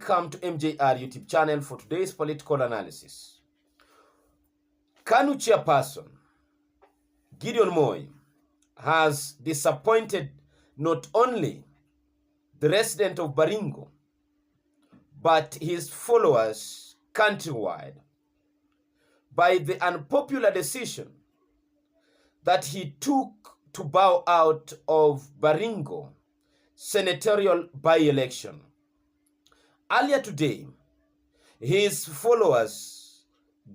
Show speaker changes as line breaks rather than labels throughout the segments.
welcome to MJR YouTube channel for today's political analysis. KANU chairperson Gideon Moi has disappointed not only the resident of Baringo, but his followers countrywide by the unpopular decision that he took to bow out of Baringo senatorial by-election. Earlier today, his followers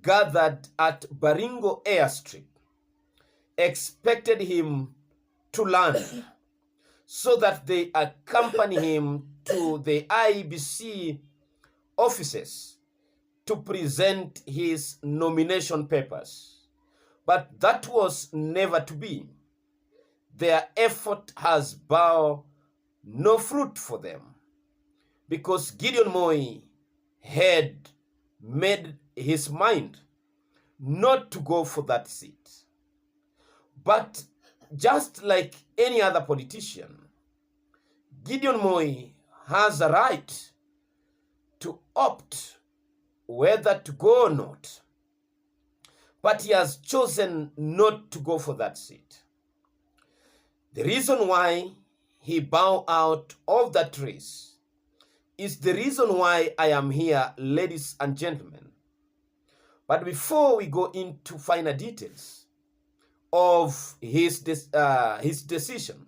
gathered at Baringo airstrip, expected him to land so that they accompany him to the IEBC offices to present his nomination papers. But that was never to be. Their effort has borne no fruit for them, because Gideon Moi had made his mind not to go for that seat. But just like any other politician, Gideon Moi has a right to opt whether to go or not. But he has chosen not to go for that seat. The reason why he bowed out of that race is the reason why I am here, ladies and gentlemen. But before we go into finer details of his decision,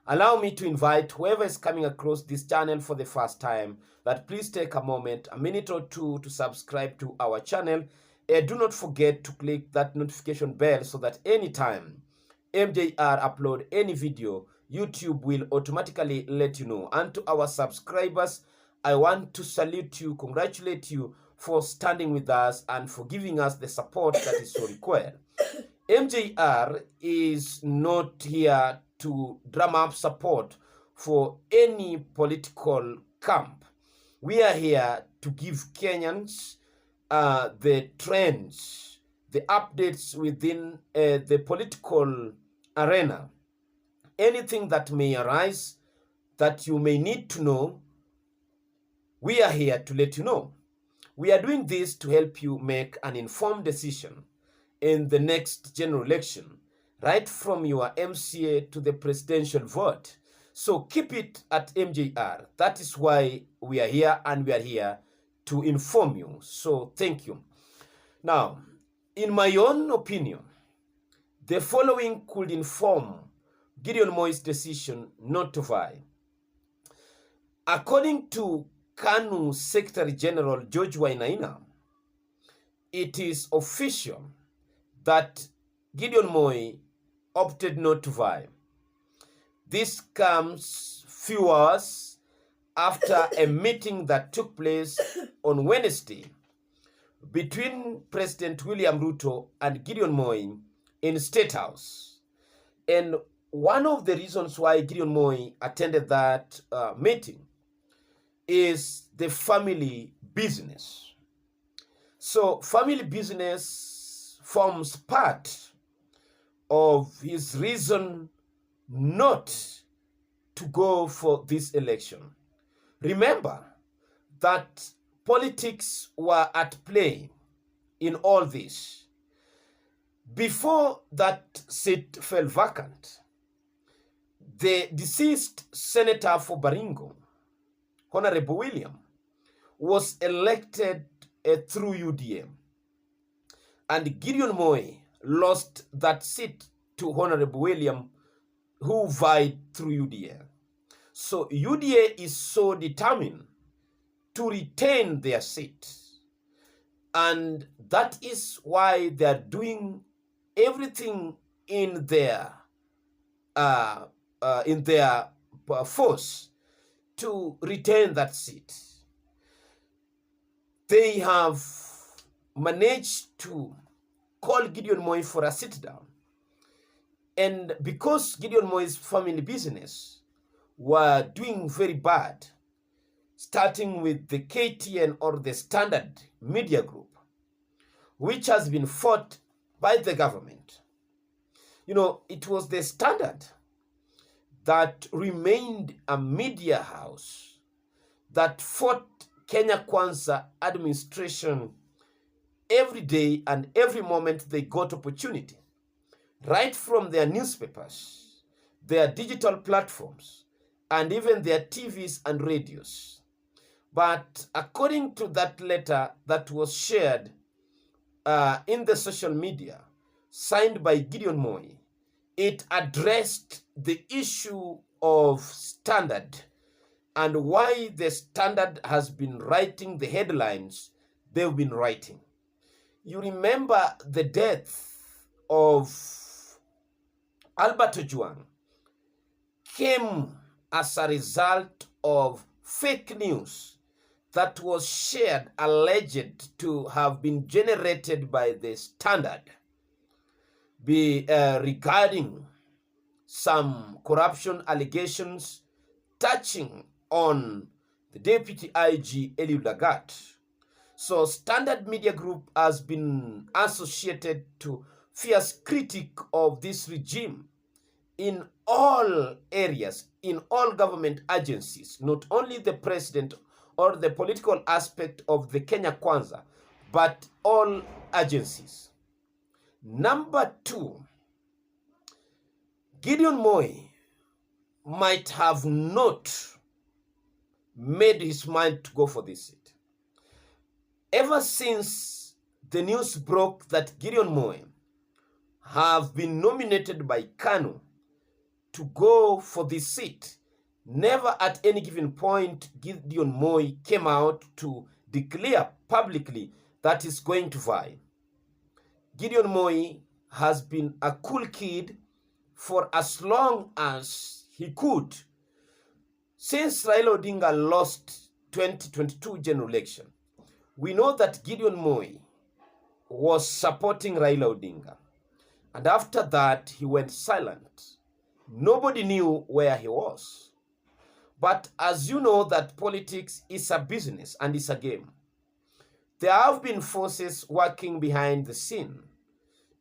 allow me to invite whoever is coming across this channel for the first time that please take a moment, a minute or two, to subscribe to our channel. Do not forget to click that notification bell so that anytime MJR upload any video, YouTube will automatically let you know. And to our subscribers, I want to salute you, congratulate you for standing with us and for giving us the support that is so required. MJR is not here to drum up support for any political camp. We are here to give Kenyans the trends, the updates within the political arena. Anything that may arise that you may need to know, we are here to let you know. We are doing this to help you make an informed decision in the next general election, right from your MCA to the presidential vote. So keep it at MJR. That is why we are here, and we are here to inform you. So thank you. Now, in my own opinion, the following could inform Gideon Moi's decision not to vie. According to KANU Secretary General George Wainaina, it is official that Gideon Moi opted not to vie. This comes few hours after a meeting that took place on Wednesday between President William Ruto and Gideon Moi in State House. And one of the reasons why Gideon Moi attended that meeting is the family business. So family business forms part of his reason not to go for this election. Remember that politics were at play in all this. Before that seat fell vacant, the deceased senator for Baringo, Honorable William, was elected through UDA. And Gideon Moi lost that seat to Honorable William, who vied through UDA. So UDA is so determined to retain their seat. And that is why they are doing everything in their force to retain that seat. They have managed to call Gideon Moi for a sit down. And because Gideon Moi's family business were doing very bad, starting with the KTN or the Standard Media Group, which has been fought by the government. You know, it was the Standard that remained a media house that fought Kenya Kwanza administration every day and every moment they got opportunity, right from their newspapers, their digital platforms, and even their TVs and radios. But according to that letter that was shared in the social media, signed by Gideon Moi, it addressed the issue of Standard and why the Standard has been writing the headlines they've been writing. You remember the death of Albert Ojwang came as a result of fake news that was shared, alleged to have been generated by the Standard regarding some corruption allegations touching on the Deputy IG Eliud Lagat. So Standard Media Group has been associated to fierce critic of this regime in all areas, in all government agencies, not only the president or the political aspect of the Kenya Kwanza, but all agencies. Number two, Gideon Moi might have not made his mind to go for this seat. Ever since the news broke that Gideon Moi have been nominated by KANU to go for this seat, never at any given point Gideon Moi came out to declare publicly that he's going to vie. Gideon Moi has been a cool kid for as long as he could. Since Raila Odinga lost 2022 general election, we know that Gideon Moi was supporting Raila Odinga. And after that, he went silent. Nobody knew where he was. But as you know that politics is a business and it's a game, there have been forces working behind the scene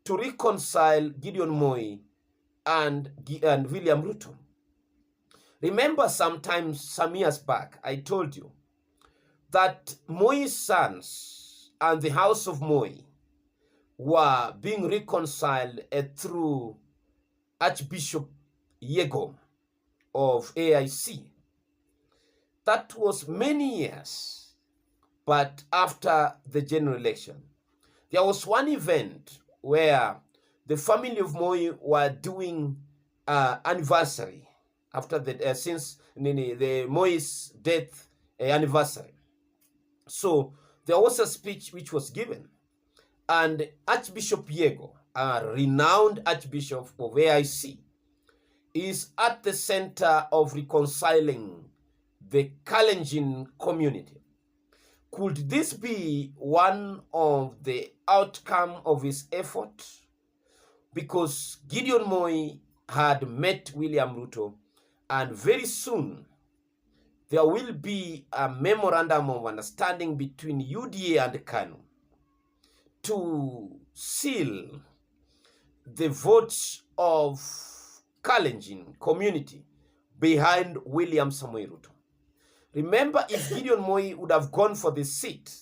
to reconcile Gideon Moi and William Ruto. Remember some years back, I told you that Moi's sons and the house of Moi were being reconciled through Archbishop Yego of AIC. That was many years, but after the general election, there was one event where the family of Moi were doing anniversary after the since the Moi's death anniversary. So there was a speech which was given, and Archbishop Yego, a renowned Archbishop of AIC, is at the center of reconciling the Kalenjin community. Could this be one of the outcome of his effort? Because Gideon Moi had met William Ruto, and very soon there will be a memorandum of understanding between UDA and KANU to seal the votes of Kalenjin community behind William Samoei Ruto. Remember, if Gideon Moi would have gone for the seat,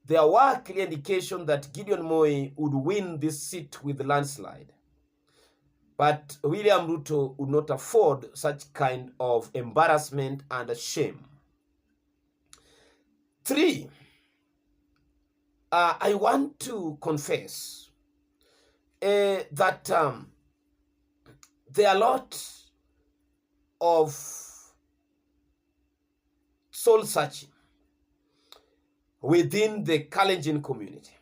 there were clear indications that Gideon Moi would win this seat with landslide. But William Ruto would not afford such kind of embarrassment and shame. 3, I want to confess that there are a lot of soul searching within the Kalenjin community.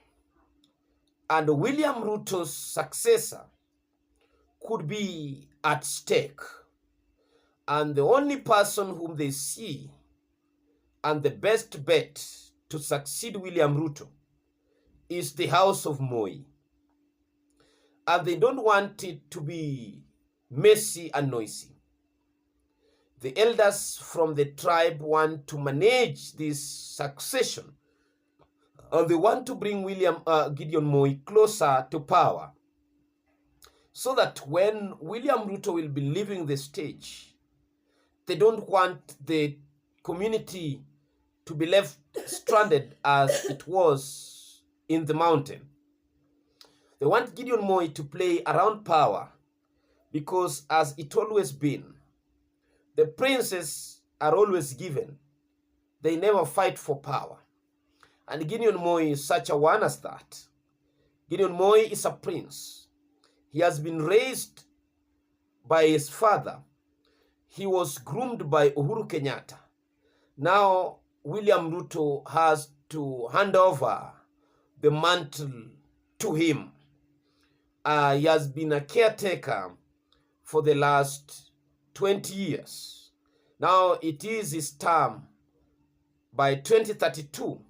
And William Ruto's successor could be at stake. And the only person whom they see and the best bet to succeed William Ruto is the house of Moi. And they don't want it to be messy and noisy. The elders from the tribe want to manage this succession, and they want to bring Gideon Moi closer to power, so that when William Ruto will be leaving the stage, they don't want the community to be left stranded as it was in the mountain. They want Gideon Moi to play around power because, as it always been, the princes are always given. They never fight for power. And Gideon Moi is such a one as that. Gideon Moi is a prince. He has been raised by his father. He was groomed by Uhuru Kenyatta. Now, William Ruto has to hand over the mantle to him. He has been a caretaker for the last 20 years. Now, it is his term by 2032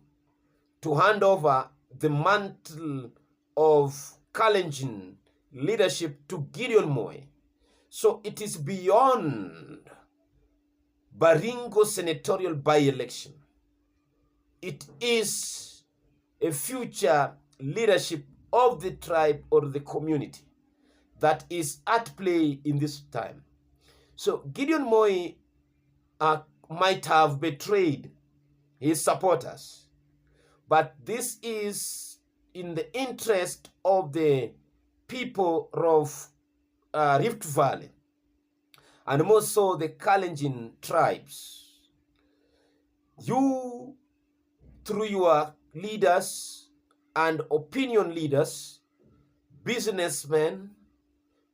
to hand over the mantle of Kalenjin leadership to Gideon Moi. So it is beyond Baringo senatorial by-election. It is a future leadership of the tribe or the community that is at play in this time. So Gideon Moi might have betrayed his supporters, but this is in the interest of the people of Rift Valley, and more so the Kalenjin tribes. You, through your leaders and opinion leaders, businessmen,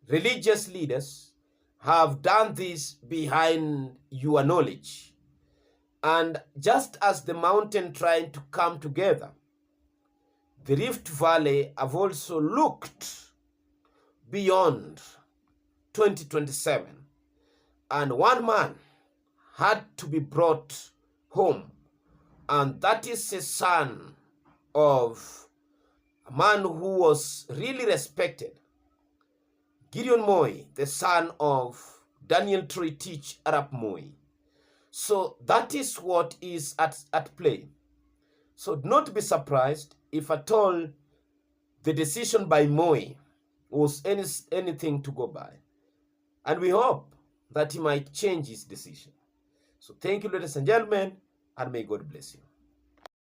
religious leaders, have done this behind your knowledge. And just as the mountain trying to come together, the Rift Valley have also looked beyond 2027. And one man had to be brought home. And that is a son of a man who was really respected. Gideon Moi, the son of Daniel Troitich Arap Moi. So that is what is at play. So do not be surprised if at all the decision by Moi was anything to go by. And we hope that he might change his decision. So thank you, ladies and gentlemen, and may God bless you.